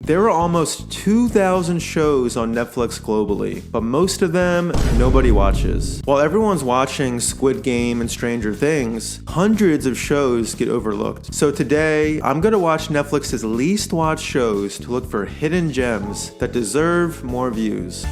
There are almost 2,000 shows on Netflix globally, but most of them nobody watches. While everyone's watching Squid Game and Stranger Things, hundreds of shows get overlooked. So today, I'm gonna watch Netflix's least watched shows to look for hidden gems that deserve more views.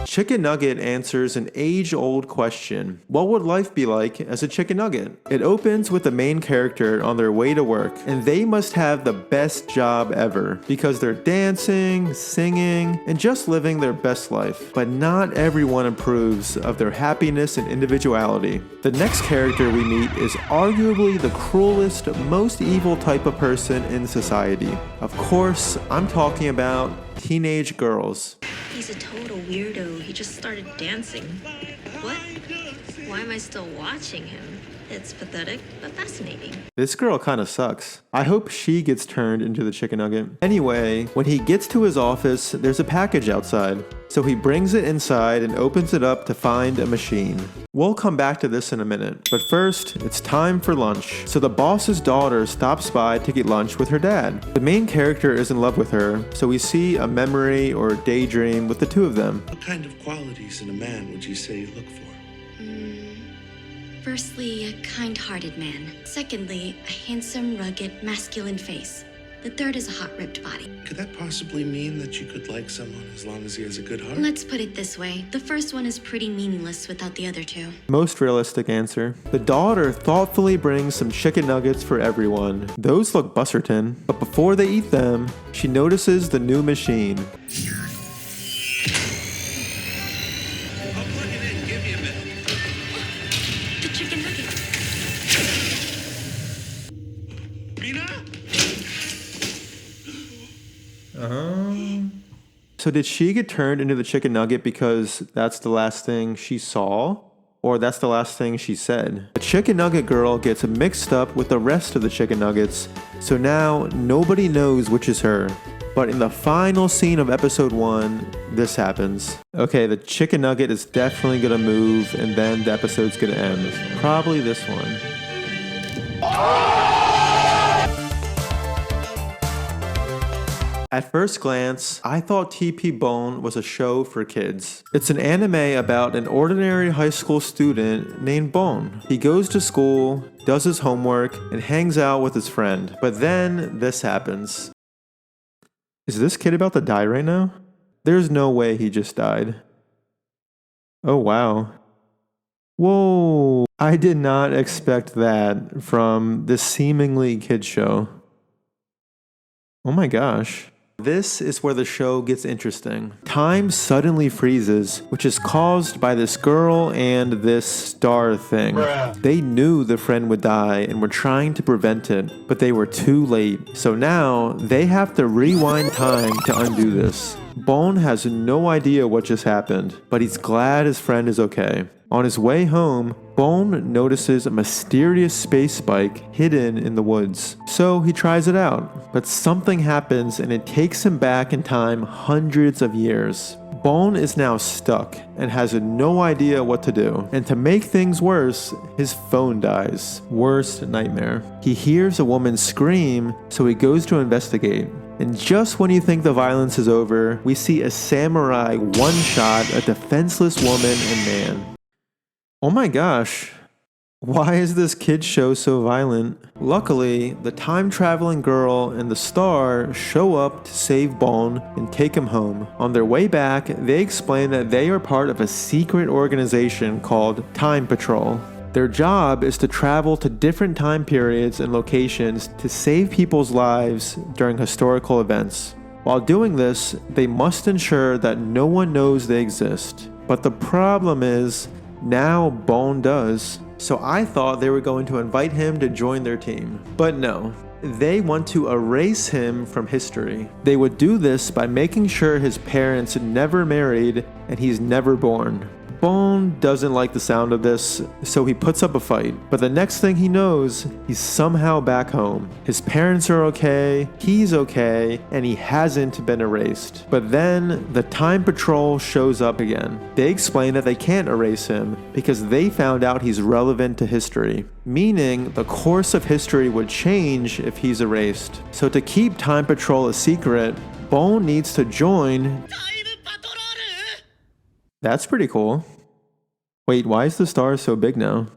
Chicken Nugget answers an age-old question. What would life be like as a chicken nugget? It opens with the main character on their way to work, and they must have the best job ever because they're dancing, singing, and just living their best life. But not everyone approves of their happiness and individuality. The next character we meet is arguably the cruelest, most evil type of person in society. Of course, I'm talking about teenage girls. He's a total weirdo. He just started dancing. What? Why am I still watching him? It's pathetic, but fascinating. This girl kinda sucks. I hope she gets turned into the chicken nugget. Anyway, when he gets to his office, there's a package outside. So he brings it inside and opens it up to find a machine. We'll come back to this in a minute. But first, it's time for lunch. So the boss's daughter stops by to get lunch with her dad. The main character is in love with her, so we see a memory or a daydream with the two of them. What kind of qualities in a man would you say you look for? Firstly, a kind-hearted man. Secondly, a handsome, rugged, masculine face. The third is a hot-ripped body. Could that possibly mean that you could like someone as long as he has a good heart? Let's put it this way. The first one is pretty meaningless without the other two. Most realistic answer. The daughter thoughtfully brings some chicken nuggets for everyone. Those look busserton, but before they eat them, she notices the new machine. So did she get turned into the chicken nugget because that's the last thing she saw? Or that's the last thing she said? The chicken nugget girl gets mixed up with the rest of the chicken nuggets, so now nobody knows which is her. But in the final scene of episode 1, this happens. Okay, the chicken nugget is definitely gonna move and then the episode's gonna end. Probably this one. At first glance, I thought TP Bone was a show for kids. It's an anime about an ordinary high school student named Bone. He goes to school, does his homework, and hangs out with his friend. But then this happens. Is this kid about to die right now? There's no way he just died. Oh wow. Whoa, I did not expect that from this seemingly kid show. Oh my gosh. This is where the show gets interesting. Time suddenly freezes, which is caused by this girl and this star thing. They knew the friend would die and were trying to prevent it, but they were too late. So now they have to rewind time to undo this. Bone has no idea what just happened, but he's glad his friend is okay. On his way home, Bone notices a mysterious space bike hidden in the woods. So he tries it out, but something happens and it takes him back in time hundreds of years. Bone is now stuck and has no idea what to do. And to make things worse, his phone dies. Worst nightmare. He hears a woman scream, so he goes to investigate. And just when you think the violence is over, we see a samurai one-shot a defenseless woman and man. Oh my gosh, why is this kid's show so violent? Luckily, the time-traveling girl and the star show up to save Bone and take him home. On their way back, they explain that they are part of a secret organization called Time Patrol. Their job is to travel to different time periods and locations to save people's lives during historical events. While doing this, they must ensure that no one knows they exist. But the problem is, now Bone does. So I thought they were going to invite him to join their team. But no, they want to erase him from history. They would do this by making sure his parents never married and he's never born. Bone doesn't like the sound of this, so he puts up a fight. But the next thing he knows, he's somehow back home. His parents are okay, he's okay, and he hasn't been erased. But then the Time Patrol shows up again. They explain that they can't erase him because they found out he's relevant to history, meaning the course of history would change if he's erased. So to keep Time Patrol a secret, Bone needs to join. That's pretty cool. Wait, why is the star so big now?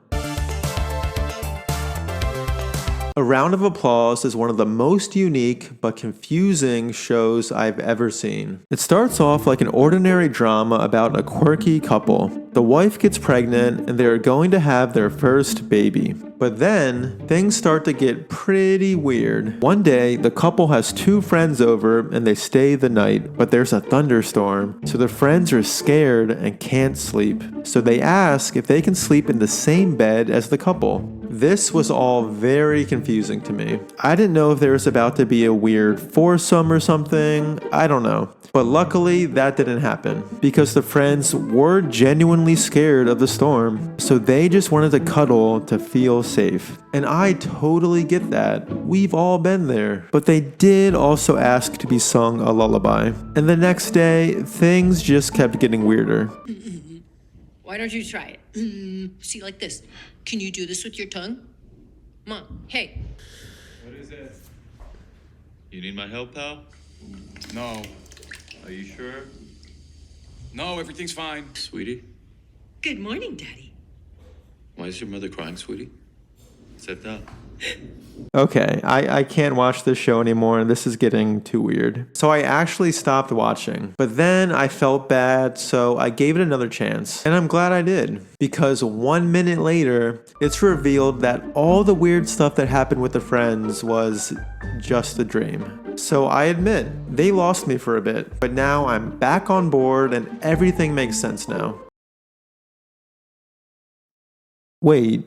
A Round of Applause is one of the most unique but confusing shows I've ever seen. It starts off like an ordinary drama about a quirky couple. The wife gets pregnant and they are going to have their first baby. But then, things start to get pretty weird. One day, the couple has two friends over and they stay the night, but there's a thunderstorm, so the friends are scared and can't sleep. So they ask if they can sleep in the same bed as the couple. This was all very confusing to me. I didn't know if there was about to be a weird foursome or something, I don't know. But luckily, that didn't happen, because the friends were genuinely scared of the storm, so they just wanted to cuddle to feel safe. And I totally get that. We've all been there. But they did also ask to be sung a lullaby. And the next day, things just kept getting weirder. Why don't you try it? See, like this. Can you do this with your tongue? Mom, hey. What is it? You need my help, pal? No. Are you sure? No, everything's fine. Sweetie? Good morning, Daddy. Why is your mother crying, sweetie? Sit down. Okay, I can't watch this show anymore. This is getting too weird. So I actually stopped watching. But then I felt bad, so I gave it another chance. And I'm glad I did. Because 1 minute later, it's revealed that all the weird stuff that happened with the friends was just a dream. So I admit, they lost me for a bit. But now I'm back on board and everything makes sense now. Wait.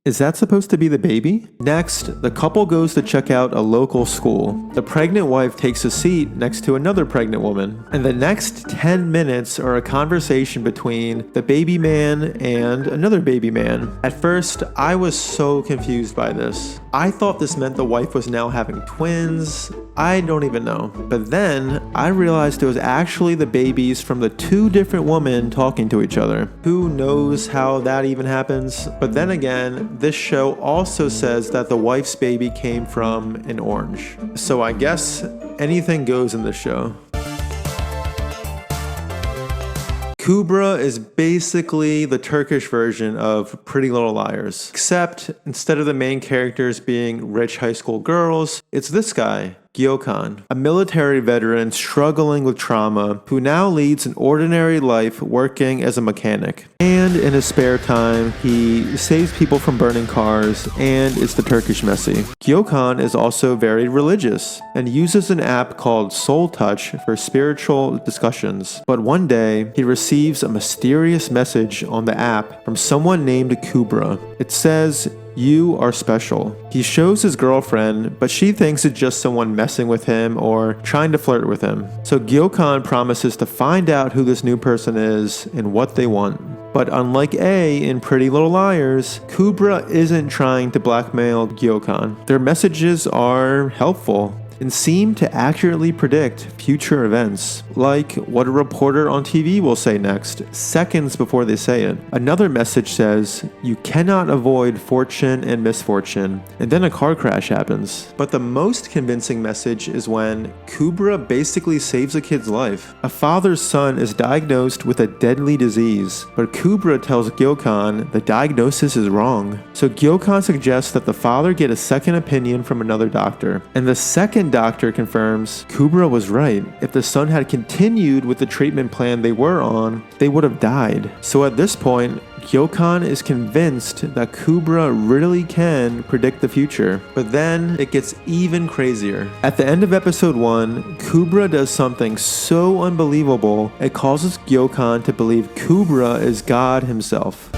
Is that supposed to be the baby? Next, the couple goes to check out a local school. The pregnant wife takes a seat next to another pregnant woman. And the next 10 minutes are a conversation between the baby man and another baby man. At first, I was so confused by this. I thought this meant the wife was now having twins. I don't even know. But then, I realized it was actually the babies from the two different women talking to each other. Who knows how that even happens? But then again, this show also says that the wife's baby came from an orange. So I guess anything goes in this show. Kübra is basically the Turkish version of Pretty Little Liars. Except instead of the main characters being rich high school girls, it's this guy, Gökhan, a military veteran struggling with trauma who now leads an ordinary life working as a mechanic. And in his spare time, he saves people from burning cars and is the Turkish Messi. Gökhan is also very religious and uses an app called Soul Touch for spiritual discussions. But one day, he receives a mysterious message on the app from someone named Kübra. It says, "You are special." He shows his girlfriend, but she thinks it's just someone messing with him or trying to flirt with him. So Gökhan promises to find out who this new person is and what they want. But unlike A in Pretty Little Liars, Kübra isn't trying to blackmail Gökhan. Their messages are helpful and seem to accurately predict future events, like what a reporter on TV will say next, seconds before they say it. Another message says, "You cannot avoid fortune and misfortune," and then a car crash happens. But the most convincing message is when Kübra basically saves a kid's life. A father's son is diagnosed with a deadly disease, but Kübra tells Gökhan the diagnosis is wrong. So Gökhan suggests that the father get a second opinion from another doctor, and the second doctor confirms Kübra was right. If the son had continued with the treatment plan they were on, they would have died. So at this point, Gökhan is convinced that Kübra really can predict the future. But then it gets even crazier. At the end of episode 1, Kübra does something so unbelievable, it causes Gökhan to believe Kübra is God himself.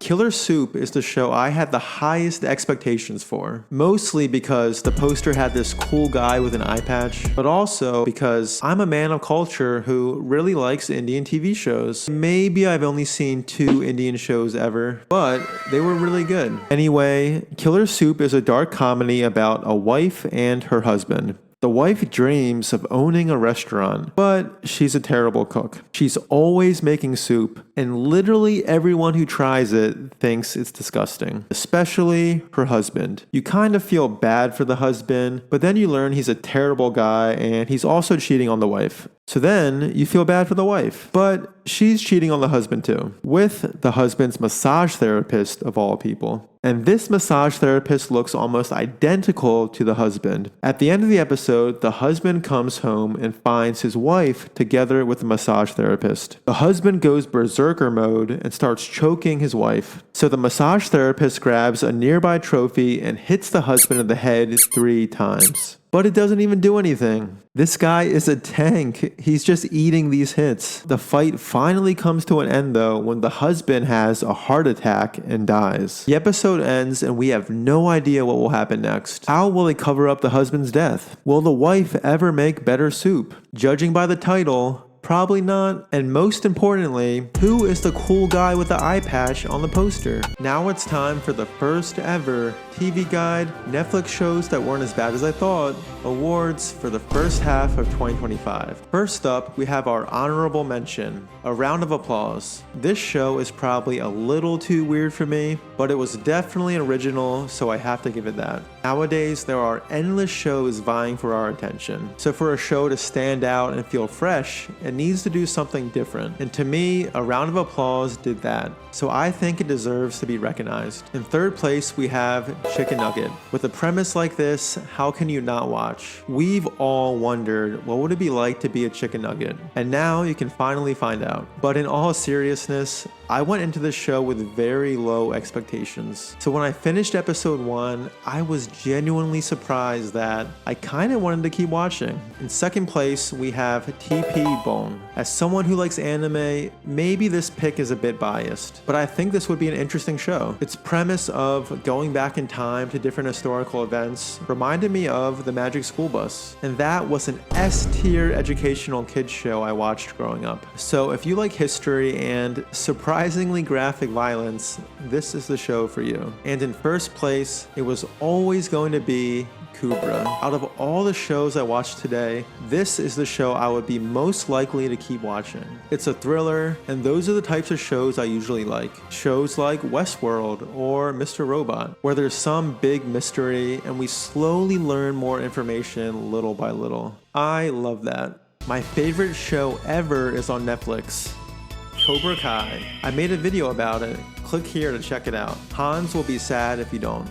Killer Soup is the show I had the highest expectations for. Mostly because the poster had this cool guy with an eye patch, but also because I'm a man of culture who really likes Indian TV shows. Maybe I've only seen 2 Indian shows ever, but they were really good. Anyway, Killer Soup is a dark comedy about a wife and her husband. The wife dreams of owning a restaurant, but she's a terrible cook. She's always making soup, and literally everyone who tries it thinks it's disgusting, especially her husband. You kind of feel bad for the husband, but then you learn he's a terrible guy and he's also cheating on the wife. So then you feel bad for the wife, but she's cheating on the husband too, with the husband's massage therapist of all people. And this massage therapist looks almost identical to the husband. At the end of the episode, the husband comes home and finds his wife together with the massage therapist. The husband goes berserker mode and starts choking his wife. So the massage therapist grabs a nearby trophy and hits the husband in the head 3 times. But it doesn't even do anything. This guy is a tank. He's just eating these hits. The fight finally comes to an end though when the husband has a heart attack and dies. The episode ends and we have no idea what will happen next. How will they cover up the husband's death? Will the wife ever make better soup? Judging by the title, probably not. And most importantly, who is the cool guy with the eye patch on the poster? Now it's time for the first ever TV Guide, Netflix shows that weren't as bad as I thought, awards for the first half of 2025. First up, we have our honorable mention, a round of applause. This show is probably a little too weird for me, but it was definitely original, so I have to give it that. Nowadays, there are endless shows vying for our attention. So for a show to stand out and feel fresh, it needs to do something different. And to me, a round of applause did that. So I think it deserves to be recognized. In third place, we have Chicken Nugget. With a premise like this, how can you not watch? We've all wondered, what would it be like to be a chicken nugget? And now you can finally find out. But in all seriousness, I went into this show with very low expectations. So when I finished episode 1, I was genuinely surprised that I kind of wanted to keep watching. In second place, we have TP Bone. As someone who likes anime, maybe this pick is a bit biased, but I think this would be an interesting show. Its premise of going back in time to different historical events reminded me of The Magic School Bus, and that was an S-tier educational kids show I watched growing up. So if you like history and surprisingly graphic violence, this is the show for you. And in first place, it was always going to be Kübra. Out of all the shows I watched today, this is the show I would be most likely to keep watching. It's a thriller, and those are the types of shows I usually like. Shows like Westworld or Mr. Robot, where there's some big mystery and we slowly learn more information little by little. I love that. My favorite show ever is on Netflix, Cobra Kai. I made a video about it. Click here to check it out. Hans will be sad if you don't.